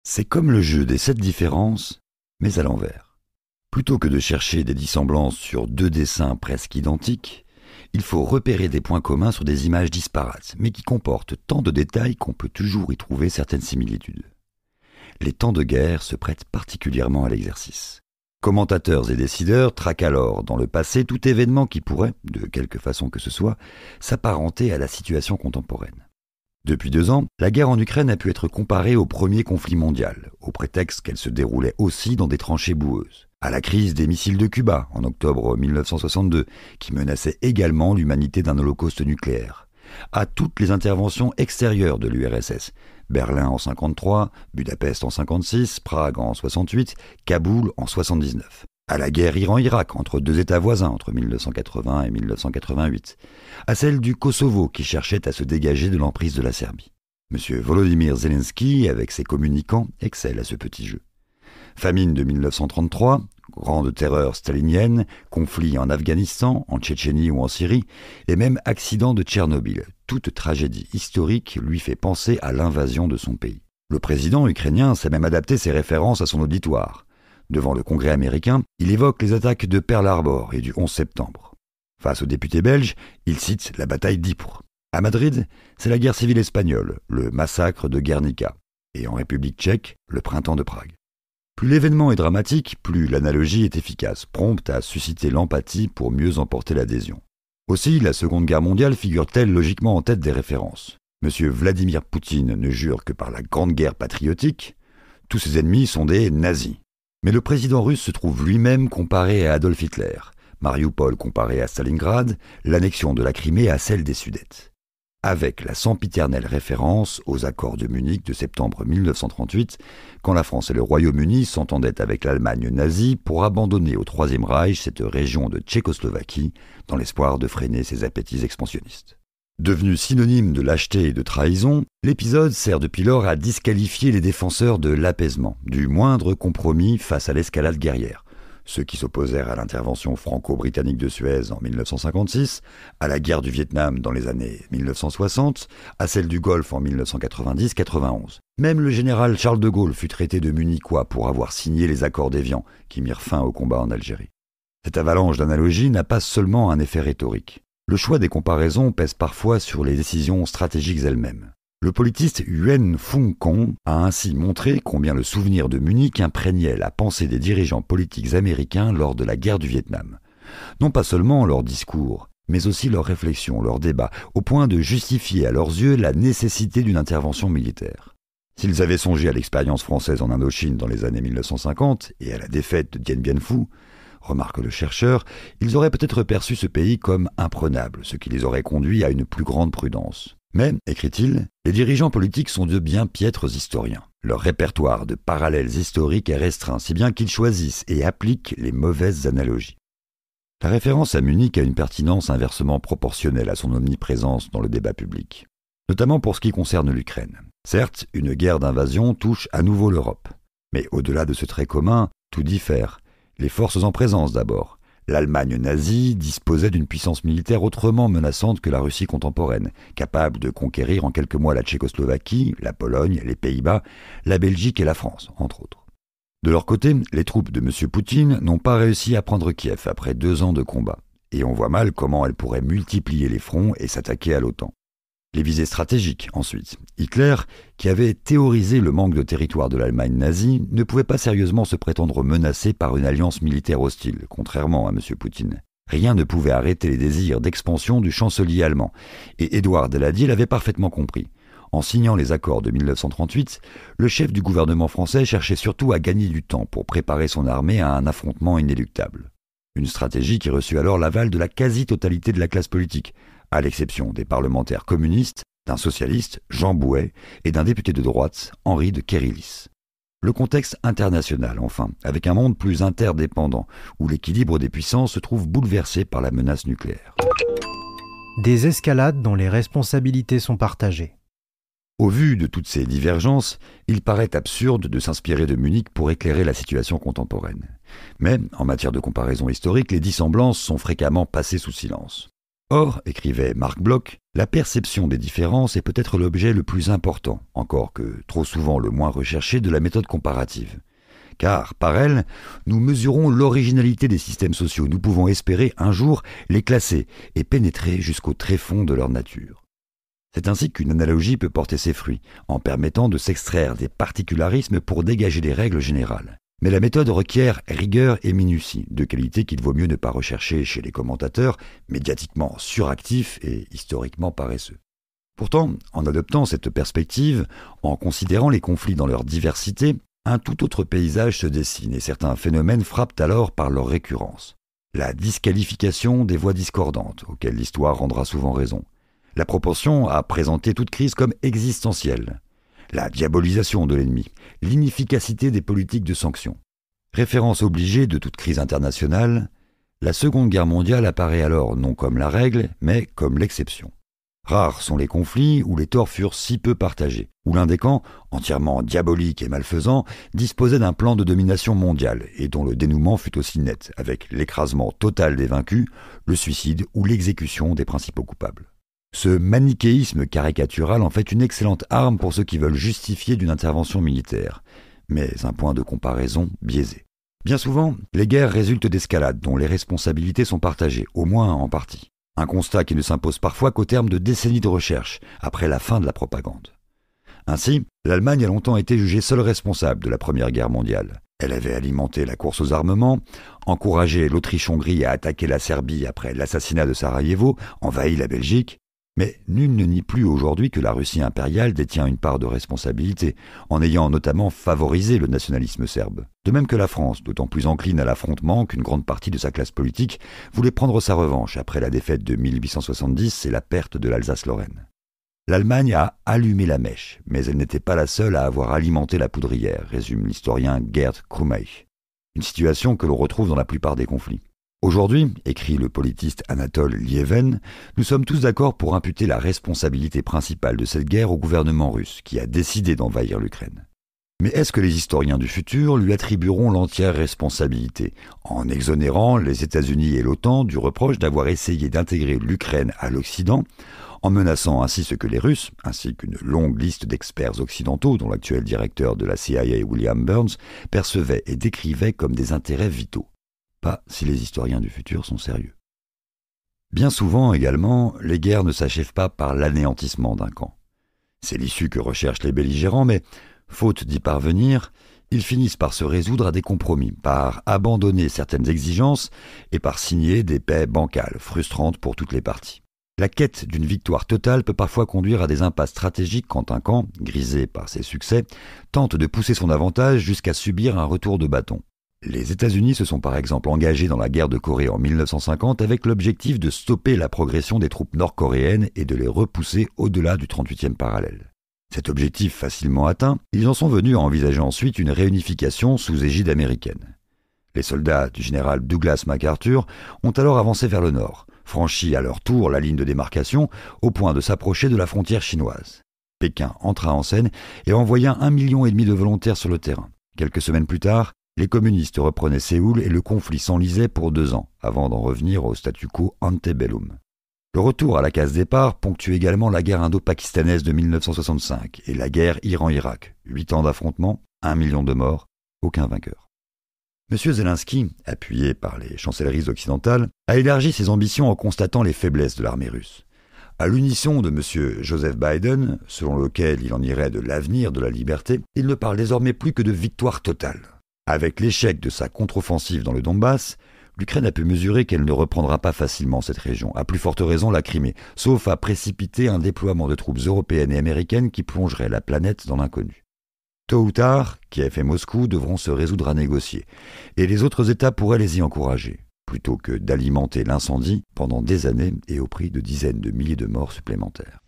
C'est comme le jeu des 7 différences, mais à l'envers. Plutôt que de chercher des dissemblances sur 2 dessins presque identiques, il faut repérer des points communs sur des images disparates, mais qui comportent tant de détails qu'on peut toujours y trouver certaines similitudes. Les temps de guerre se prêtent particulièrement à l'exercice. Commentateurs et décideurs traquent alors dans le passé tout événement qui pourrait, de quelque façon que ce soit, s'apparenter à la situation contemporaine. Depuis 2 ans, la guerre en Ukraine a pu être comparée au premier conflit mondial, au prétexte qu'elle se déroulait aussi dans des tranchées boueuses, à la crise des missiles de Cuba en octobre 1962, qui menaçait également l'humanité d'un holocauste nucléaire, à toutes les interventions extérieures de l'URSS, Berlin en 1953, Budapest en 1956, Prague en 1968, Kaboul en 1979. À la guerre Iran-Irak entre 2 États voisins entre 1980 et 1988, à celle du Kosovo qui cherchait à se dégager de l'emprise de la Serbie. M. Volodymyr Zelensky, avec ses communicants, excelle à ce petit jeu. Famine de 1933, grande terreur stalinienne, conflit en Afghanistan, en Tchétchénie ou en Syrie, et même accident de Tchernobyl. Toute tragédie historique lui fait penser à l'invasion de son pays. Le président ukrainien sait même adapter ses références à son auditoire. Devant le Congrès américain, il évoque les attaques de Pearl Harbor et du 11 septembre. Face aux députés belges, il cite la bataille d'Ypres. À Madrid, c'est la guerre civile espagnole, le massacre de Guernica. Et en République tchèque, le printemps de Prague. Plus l'événement est dramatique, plus l'analogie est efficace, prompte à susciter l'empathie pour mieux emporter l'adhésion. Aussi, la Seconde Guerre mondiale figure-t-elle logiquement en tête des références. M. Vladimir Poutine ne jure que par la Grande Guerre patriotique. Tous ses ennemis sont des nazis. Mais le président russe se trouve lui-même comparé à Adolf Hitler, Mariupol comparé à Stalingrad, l'annexion de la Crimée à celle des Sudètes. Avec la sempiternelle référence aux accords de Munich de septembre 1938, quand la France et le Royaume-Uni s'entendaient avec l'Allemagne nazie pour abandonner au Troisième Reich cette région de Tchécoslovaquie dans l'espoir de freiner ses appétits expansionnistes. Devenu synonyme de lâcheté et de trahison, l'épisode sert depuis lors à disqualifier les défenseurs de l'apaisement, du moindre compromis face à l'escalade guerrière. Ceux qui s'opposèrent à l'intervention franco-britannique de Suez en 1956, à la guerre du Vietnam dans les années 1960, à celle du Golfe en 1990-91. Même le général Charles de Gaulle fut traité de munichois pour avoir signé les accords d'Évian qui mirent fin au combat en Algérie. Cette avalanche d'analogies n'a pas seulement un effet rhétorique. Le choix des comparaisons pèse parfois sur les décisions stratégiques elles-mêmes. Le politiste Yuan Fung Kong a ainsi montré combien le souvenir de Munich imprégnait la pensée des dirigeants politiques américains lors de la guerre du Vietnam. Non pas seulement leurs discours, mais aussi leurs réflexions, leurs débats, au point de justifier à leurs yeux la nécessité d'une intervention militaire. S'ils avaient songé à l'expérience française en Indochine dans les années 1950 et à la défaite de Dien Bien Phu, remarque le chercheur, ils auraient peut-être perçu ce pays comme imprenable, ce qui les aurait conduits à une plus grande prudence. Mais, écrit-il, les dirigeants politiques sont de bien piètres historiens. Leur répertoire de parallèles historiques est restreint, si bien qu'ils choisissent et appliquent les mauvaises analogies. La référence à Munich a une pertinence inversement proportionnelle à son omniprésence dans le débat public, notamment pour ce qui concerne l'Ukraine. Certes, une guerre d'invasion touche à nouveau l'Europe. Mais au-delà de ce trait commun, tout diffère. Les forces en présence d'abord. L'Allemagne nazie disposait d'une puissance militaire autrement menaçante que la Russie contemporaine, capable de conquérir en quelques mois la Tchécoslovaquie, la Pologne, les Pays-Bas, la Belgique et la France, entre autres. De leur côté, les troupes de M. Poutine n'ont pas réussi à prendre Kiev après 2 ans de combat, et on voit mal comment elles pourraient multiplier les fronts et s'attaquer à l'OTAN. Les visées stratégiques, ensuite. Hitler, qui avait théorisé le manque de territoire de l'Allemagne nazie, ne pouvait pas sérieusement se prétendre menacé par une alliance militaire hostile, contrairement à M. Poutine. Rien ne pouvait arrêter les désirs d'expansion du chancelier allemand, et Édouard Daladier l'avait parfaitement compris. En signant les accords de 1938, le chef du gouvernement français cherchait surtout à gagner du temps pour préparer son armée à un affrontement inéluctable. Une stratégie qui reçut alors l'aval de la quasi-totalité de la classe politique, à l'exception des parlementaires communistes, d'un socialiste, Jean Bouet, et d'un député de droite, Henri de Kérillis. Le contexte international, enfin, avec un monde plus interdépendant, où l'équilibre des puissances se trouve bouleversé par la menace nucléaire. Des escalades dont les responsabilités sont partagées. Au vu de toutes ces divergences, il paraît absurde de s'inspirer de Munich pour éclairer la situation contemporaine. Mais, en matière de comparaison historique, les dissemblances sont fréquemment passées sous silence. Or, écrivait Marc Bloch, La perception des différences est peut-être l'objet le plus important, encore que trop souvent le moins recherché, de la méthode comparative. Car, par elle, nous mesurons l'originalité des systèmes sociaux. Nous pouvons espérer un jour les classer et pénétrer jusqu'au tréfonds de leur nature. C'est ainsi qu'une analogie peut porter ses fruits, en permettant de s'extraire des particularismes pour dégager des règles générales. Mais la méthode requiert rigueur et minutie, deux qualités qu'il vaut mieux ne pas rechercher chez les commentateurs, médiatiquement suractifs et historiquement paresseux. Pourtant, en adoptant cette perspective, en considérant les conflits dans leur diversité, un tout autre paysage se dessine et certains phénomènes frappent alors par leur récurrence. La disqualification des voix discordantes, auxquelles l'histoire rendra souvent raison. La propension à présenter toute crise comme existentielle. La diabolisation de l'ennemi, l'inefficacité des politiques de sanctions. Référence obligée de toute crise internationale, la Seconde Guerre mondiale apparaît alors non comme la règle, mais comme l'exception. Rares sont les conflits où les torts furent si peu partagés, où l'un des camps, entièrement diabolique et malfaisant, disposait d'un plan de domination mondiale et dont le dénouement fut aussi net, avec l'écrasement total des vaincus, le suicide ou l'exécution des principaux coupables. Ce manichéisme caricatural en fait une excellente arme pour ceux qui veulent justifier d'une intervention militaire, mais un point de comparaison biaisé. Bien souvent, les guerres résultent d'escalades dont les responsabilités sont partagées, au moins en partie. Un constat qui ne s'impose parfois qu'au terme de décennies de recherche, après la fin de la propagande. Ainsi, l'Allemagne a longtemps été jugée seule responsable de la Première Guerre mondiale. Elle avait alimenté la course aux armements, encouragé l'Autriche-Hongrie à attaquer la Serbie après l'assassinat de Sarajevo, envahi la Belgique. Mais nul ne nie plus aujourd'hui que la Russie impériale détient une part de responsabilité, en ayant notamment favorisé le nationalisme serbe. De même que la France, d'autant plus encline à l'affrontement qu'une grande partie de sa classe politique voulait prendre sa revanche après la défaite de 1870 et la perte de l'Alsace-Lorraine. L'Allemagne a allumé la mèche, mais elle n'était pas la seule à avoir alimenté la poudrière, résume l'historien Gerd Krummeich. Une situation que l'on retrouve dans la plupart des conflits. Aujourd'hui, écrit le politiste Anatole Lieven, nous sommes tous d'accord pour imputer la responsabilité principale de cette guerre au gouvernement russe, qui a décidé d'envahir l'Ukraine. Mais est-ce que les historiens du futur lui attribueront l'entière responsabilité, en exonérant les États-Unis et l'OTAN du reproche d'avoir essayé d'intégrer l'Ukraine à l'Occident, en menaçant ainsi ce que les Russes, ainsi qu'une longue liste d'experts occidentaux, dont l'actuel directeur de la CIA William Burns, percevaient et décrivaient comme des intérêts vitaux? Pas si les historiens du futur sont sérieux. Bien souvent également, les guerres ne s'achèvent pas par l'anéantissement d'un camp. C'est l'issue que recherchent les belligérants, mais, faute d'y parvenir, ils finissent par se résoudre à des compromis, par abandonner certaines exigences et par signer des paix bancales, frustrantes pour toutes les parties. La quête d'une victoire totale peut parfois conduire à des impasses stratégiques quand un camp, grisé par ses succès, tente de pousser son avantage jusqu'à subir un retour de bâton. Les États-Unis se sont par exemple engagés dans la guerre de Corée en 1950 avec l'objectif de stopper la progression des troupes nord-coréennes et de les repousser au-delà du 38e parallèle. Cet objectif facilement atteint, ils en sont venus à envisager ensuite une réunification sous égide américaine. Les soldats du général Douglas MacArthur ont alors avancé vers le nord, franchi à leur tour la ligne de démarcation au point de s'approcher de la frontière chinoise. Pékin entra en scène et envoya 1,5 million de volontaires sur le terrain. Quelques semaines plus tard, les communistes reprenaient Séoul et le conflit s'enlisait pour 2 ans, avant d'en revenir au statu quo antebellum. Le retour à la case départ ponctue également la guerre indo-pakistanaise de 1965 et la guerre Iran-Irak. 8 ans d'affrontements, 1 million de morts, aucun vainqueur. M. Zelensky, appuyé par les chancelleries occidentales, a élargi ses ambitions en constatant les faiblesses de l'armée russe. À l'unisson de M. Joseph Biden, selon lequel il en irait de l'avenir de la liberté, il ne parle désormais plus que de victoire totale. Avec l'échec de sa contre-offensive dans le Donbass, l'Ukraine a pu mesurer qu'elle ne reprendra pas facilement cette région, à plus forte raison la Crimée, sauf à précipiter un déploiement de troupes européennes et américaines qui plongerait la planète dans l'inconnu. Tôt ou tard, Kiev et Moscou devront se résoudre à négocier, et les autres États pourraient les y encourager, plutôt que d'alimenter l'incendie pendant des années et au prix de dizaines de milliers de morts supplémentaires.